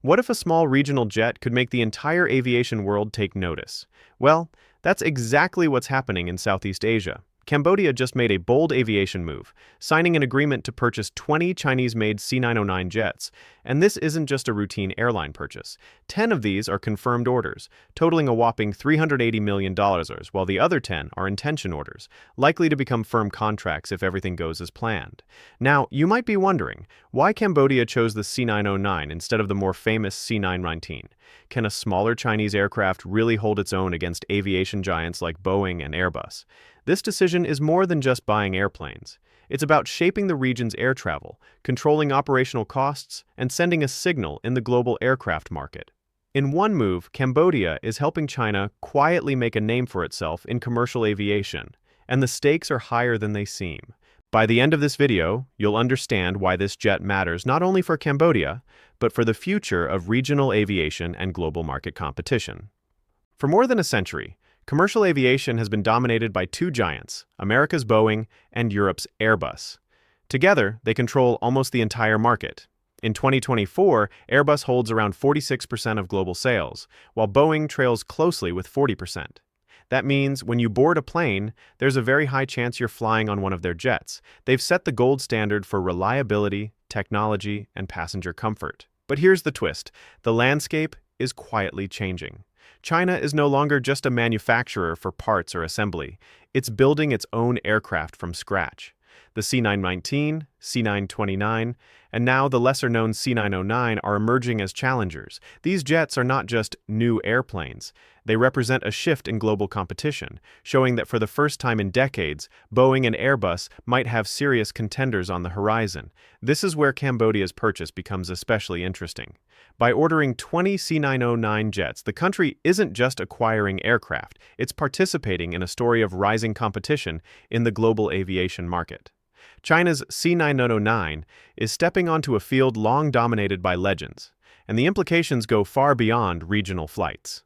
What if a small regional jet could make the entire aviation world take notice? Well, that's exactly what's happening in Southeast Asia. Cambodia just made a bold aviation move, signing an agreement to purchase 20 Chinese-made C909 jets. And this isn't just a routine airline purchase. 10 of these are confirmed orders, totaling a whopping $380 million, while the other 10 are intention orders, likely to become firm contracts if everything goes as planned. Now, you might be wondering, why Cambodia chose the C909 instead of the more famous C919? Can a smaller Chinese aircraft really hold its own against aviation giants like Boeing and Airbus? This decision is more than just buying airplanes. It's about shaping the region's air travel, controlling operational costs, and sending a signal in the global aircraft market. In one move, Cambodia is helping China quietly make a name for itself in commercial aviation, and the stakes are higher than they seem. By the end of this video, you'll understand why this jet matters not only for Cambodia, but for the future of regional aviation and global market competition. For more than a century, commercial aviation has been dominated by two giants, America's Boeing and Europe's Airbus. Together, they control almost the entire market. In 2024, Airbus holds around 46% of global sales, while Boeing trails closely with 40%. That means when you board a plane, there's a very high chance you're flying on one of their jets. They've set the gold standard for reliability, technology, and passenger comfort. But here's the twist: the landscape is quietly changing. China is no longer just a manufacturer for parts or assembly. It's building its own aircraft from scratch. The C919, C929, and now the lesser-known C909 are emerging as challengers. These jets are not just new airplanes. They represent a shift in global competition, showing that for the first time in decades, Boeing and Airbus might have serious contenders on the horizon. This is where Cambodia's purchase becomes especially interesting. By ordering 20 C909 jets, the country isn't just acquiring aircraft, it's participating in a story of rising competition in the global aviation market. China's C909 is stepping onto a field long dominated by legends, and the implications go far beyond regional flights.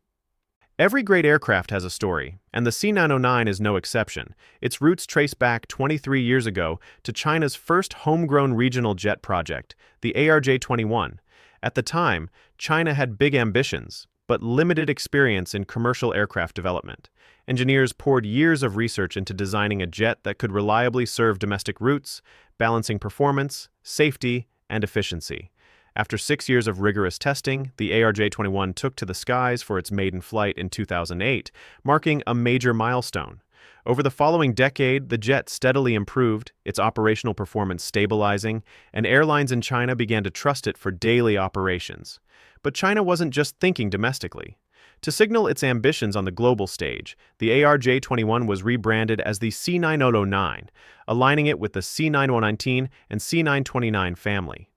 Every great aircraft has a story, and the C909 is no exception. Its roots trace back 23 years ago to China's first homegrown regional jet project, the ARJ-21. At the time, China had big ambitions, but limited experience in commercial aircraft development. Engineers poured years of research into designing a jet that could reliably serve domestic routes, balancing performance, safety, and efficiency. After 6 years of rigorous testing, the ARJ-21 took to the skies for its maiden flight in 2008, marking a major milestone. Over the following decade, the jet steadily improved, its operational performance stabilizing, and airlines in China began to trust it for daily operations. But China wasn't just thinking domestically. To signal its ambitions on the global stage, the ARJ-21 was rebranded as the C909, aligning it with the C919 and C929 family.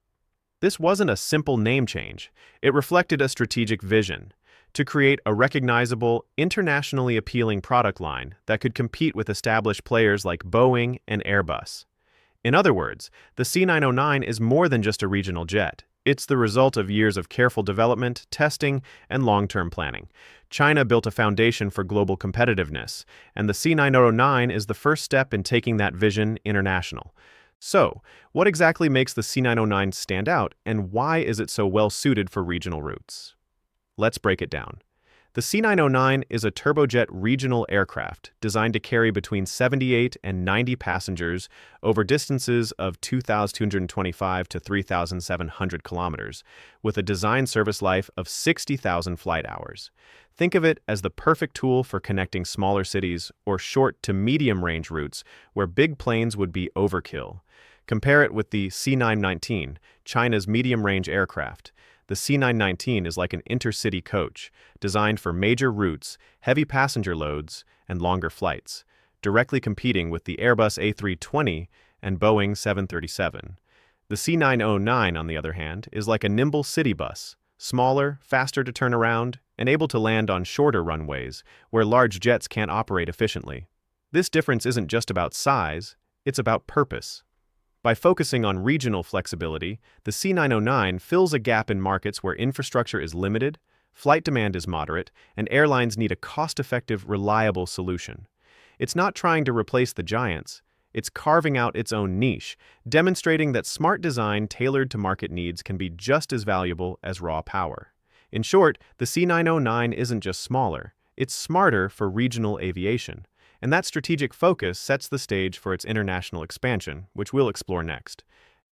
This wasn't a simple name change. It reflected a strategic vision to create a recognizable, internationally appealing product line that could compete with established players like Boeing and Airbus. In other words, the C909 is more than just a regional jet. It's the result of years of careful development, testing, and long-term planning. China built a foundation for global competitiveness, and the C909 is the first step in taking that vision international. So, what exactly makes the C909 stand out, and why is it so well suited for regional routes? Let's break it down. The C909 is a turbojet regional aircraft designed to carry between 78 and 90 passengers over distances of 2,225 to 3,700 kilometers, with a design service life of 60,000 flight hours. Think of it as the perfect tool for connecting smaller cities or short to medium-range routes where big planes would be overkill. Compare it with the C919, China's medium-range aircraft. The C919 is like an intercity coach, designed for major routes, heavy passenger loads, and longer flights, directly competing with the Airbus A320 and Boeing 737. The C909, on the other hand, is like a nimble city bus, smaller, faster to turn around, and able to land on shorter runways, where large jets can't operate efficiently. This difference isn't just about size, it's about purpose. By focusing on regional flexibility, the C909 fills a gap in markets where infrastructure is limited, flight demand is moderate, and airlines need a cost-effective, reliable solution. It's not trying to replace the giants, It's carving out its own niche, demonstrating that smart design tailored to market needs can be just as valuable as raw power. In short, the C909 isn't just smaller, it's smarter for regional aviation. And that strategic focus sets the stage for its international expansion, which we'll explore next.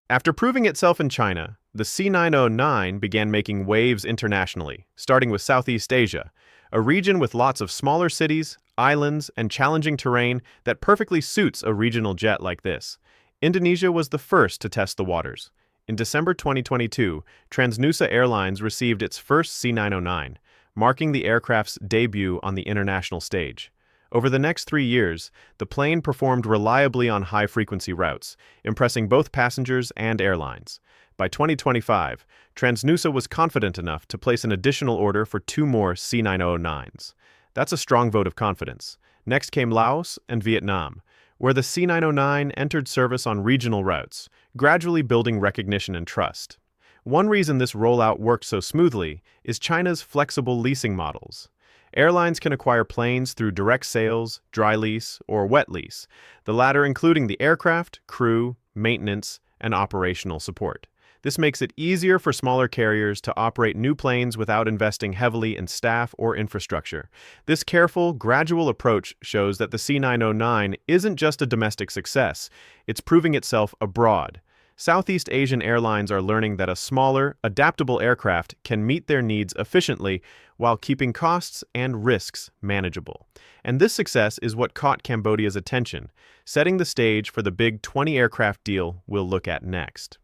After proving itself in China, the C909 began making waves internationally, starting with Southeast Asia, a region with lots of smaller cities, islands, and challenging terrain that perfectly suits a regional jet like this. Indonesia was the first to test the waters. In December 2022, Transnusa Airlines received its first C909, marking the aircraft's debut on the international stage. Over the next 3 years, the plane performed reliably on high-frequency routes, impressing both passengers and airlines. By 2025, Transnusa was confident enough to place an additional order for 2 more C909s. That's a strong vote of confidence. Next came Laos and Vietnam, where the C909 entered service on regional routes, gradually building recognition and trust. One reason this rollout worked so smoothly is China's flexible leasing models. Airlines can acquire planes through direct sales, dry lease, or wet lease, the latter including the aircraft, crew, maintenance, and operational support. This makes it easier for smaller carriers to operate new planes without investing heavily in staff or infrastructure. This careful, gradual approach shows that the C909 isn't just a domestic success, it's proving itself abroad. Southeast Asian airlines are learning that a smaller, adaptable aircraft can meet their needs efficiently while keeping costs and risks manageable. And this success is what caught Cambodia's attention, setting the stage for the big 20-aircraft deal we'll look at next.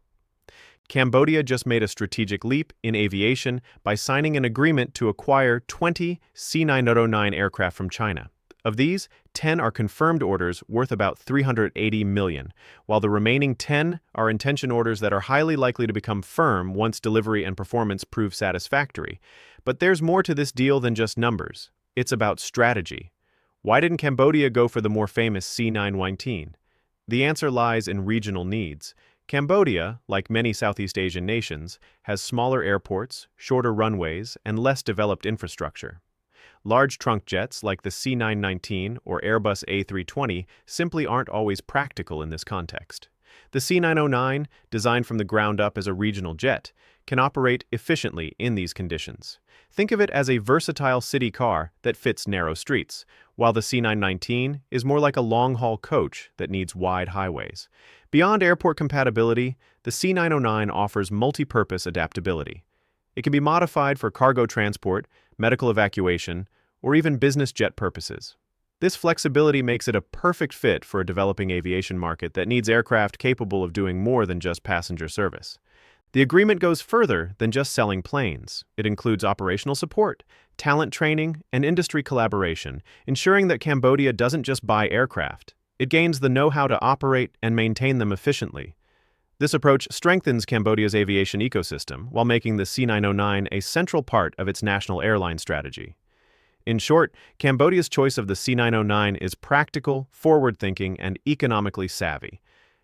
Cambodia just made a strategic leap in aviation by signing an agreement to acquire 20 C909 aircraft from China. Of these, 10 are confirmed orders worth about $380 million, while the remaining 10 are intention orders that are highly likely to become firm once delivery and performance prove satisfactory. But there's more to this deal than just numbers. It's about strategy. Why didn't Cambodia go for the more famous C919? The answer lies in regional needs. Cambodia, like many Southeast Asian nations, has smaller airports, shorter runways, and less developed infrastructure. Large trunk jets like the C919 or Airbus A320 simply aren't always practical in this context. The C909, designed from the ground up as a regional jet, can operate efficiently in these conditions. Think of it as a versatile city car that fits narrow streets, while the C919 is more like a long-haul coach that needs wide highways. Beyond airport compatibility, the C909 offers multi-purpose adaptability. It can be modified for cargo transport, medical evacuation, or even business jet purposes. This flexibility makes it a perfect fit for a developing aviation market that needs aircraft capable of doing more than just passenger service. The agreement goes further than just selling planes. It includes operational support, talent training, and industry collaboration, ensuring that Cambodia doesn't just buy aircraft. It gains the know-how to operate and maintain them efficiently. This approach strengthens Cambodia's aviation ecosystem while making the C909 a central part of its national airline strategy. In short, Cambodia's choice of the C909 is practical, forward-thinking, and economically savvy.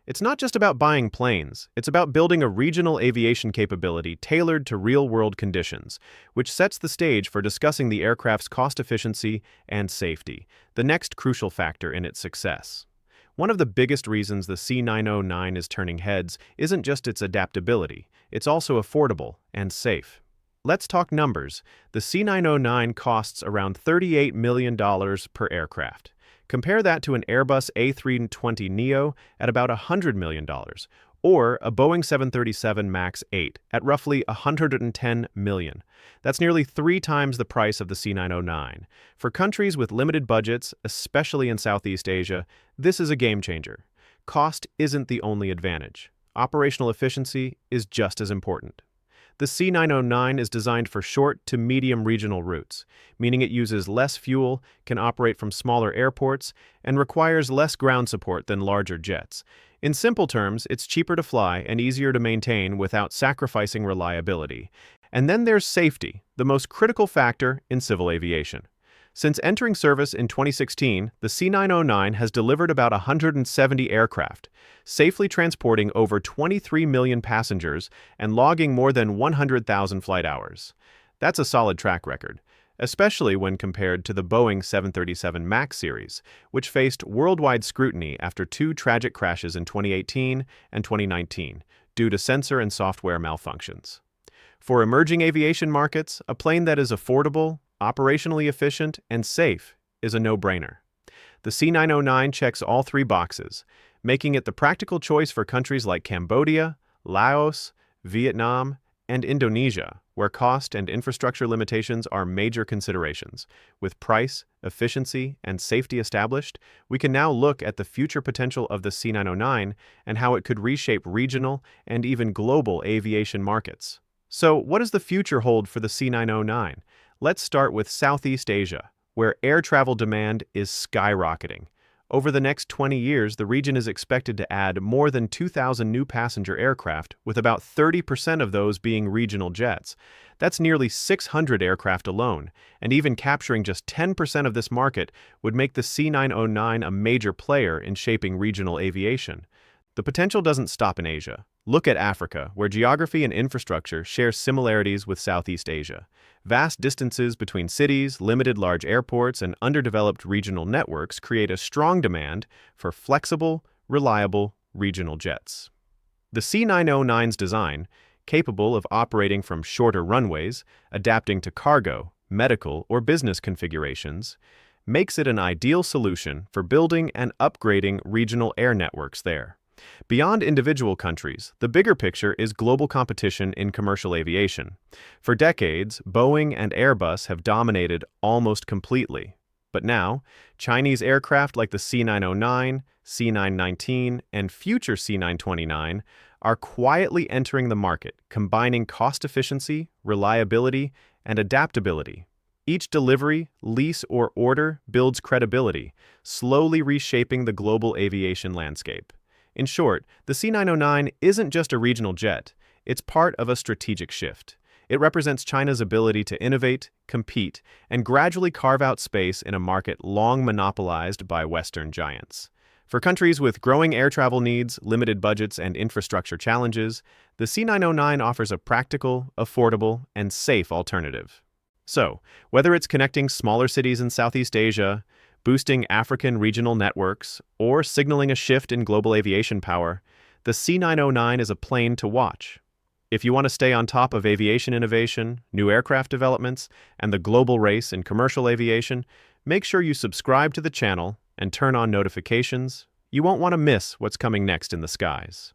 It's not just about buying planes, it's about building a regional aviation capability tailored to real-world conditions, which sets the stage for discussing the aircraft's cost efficiency and safety, the next crucial factor in its success. One of the biggest reasons the C909 is turning heads isn't just its adaptability, it's also affordable and safe. Let's talk numbers. The C909 costs around $38 million per aircraft. Compare that to an Airbus A320neo at about $100 million, or a Boeing 737 MAX 8 at roughly $110 million. That's nearly 3 times the price of the C909. For countries with limited budgets, especially in Southeast Asia, this is a game changer. Cost isn't the only advantage. Operational efficiency is just as important. The C909 is designed for short to medium regional routes, meaning it uses less fuel, can operate from smaller airports, and requires less ground support than larger jets. In simple terms, it's cheaper to fly and easier to maintain without sacrificing reliability. And then there's safety, the most critical factor in civil aviation. Since entering service in 2016, the C909 has delivered about 170 aircraft, safely transporting over 23 million passengers and logging more than 100,000 flight hours. That's a solid track record. especially when compared to the Boeing 737 MAX series, which faced worldwide scrutiny after two tragic crashes in 2018 and 2019 due to sensor and software malfunctions. For emerging aviation markets, a plane that is affordable, operationally efficient, and safe is a no-brainer. The C909 checks all three boxes, making it the practical choice for countries like Cambodia, Laos, Vietnam, and Indonesia, where cost and infrastructure limitations are major considerations. With price, efficiency, and safety established, we can now look at the future potential of the C909 and how it could reshape regional and even global aviation markets. So, what does the future hold for the C909? Let's start with Southeast Asia, where air travel demand is skyrocketing. Over the next 20 years, the region is expected to add more than 2,000 new passenger aircraft, with about 30% of those being regional jets. That's nearly 600 aircraft alone, and even capturing just 10% of this market would make the C909 a major player in shaping regional aviation. The potential doesn't stop in Asia. Look at Africa, where geography and infrastructure share similarities with Southeast Asia. Vast distances between cities, limited large airports, and underdeveloped regional networks create a strong demand for flexible, reliable regional jets. The C909's design, capable of operating from shorter runways, adapting to cargo, medical, or business configurations, makes it an ideal solution for building and upgrading regional air networks there. Beyond individual countries, the bigger picture is global competition in commercial aviation. For decades, Boeing and Airbus have dominated almost completely. But now, Chinese aircraft like the C909, C919, and future C929 are quietly entering the market, combining cost efficiency, reliability, and adaptability. Each delivery, lease, or order builds credibility, slowly reshaping the global aviation landscape. In short, the C909 isn't just a regional jet, it's part of a strategic shift. It represents China's ability to innovate, compete, and gradually carve out space in a market long monopolized by Western giants. For countries with growing air travel needs, limited budgets, and infrastructure challenges, the C909 offers a practical, affordable, and safe alternative. So, whether it's connecting smaller cities in Southeast Asia, boosting African regional networks, or signaling a shift in global aviation power, the C909 is a plane to watch. If you want to stay on top of aviation innovation, new aircraft developments, and the global race in commercial aviation, make sure you subscribe to the channel and turn on notifications. You won't want to miss what's coming next in the skies.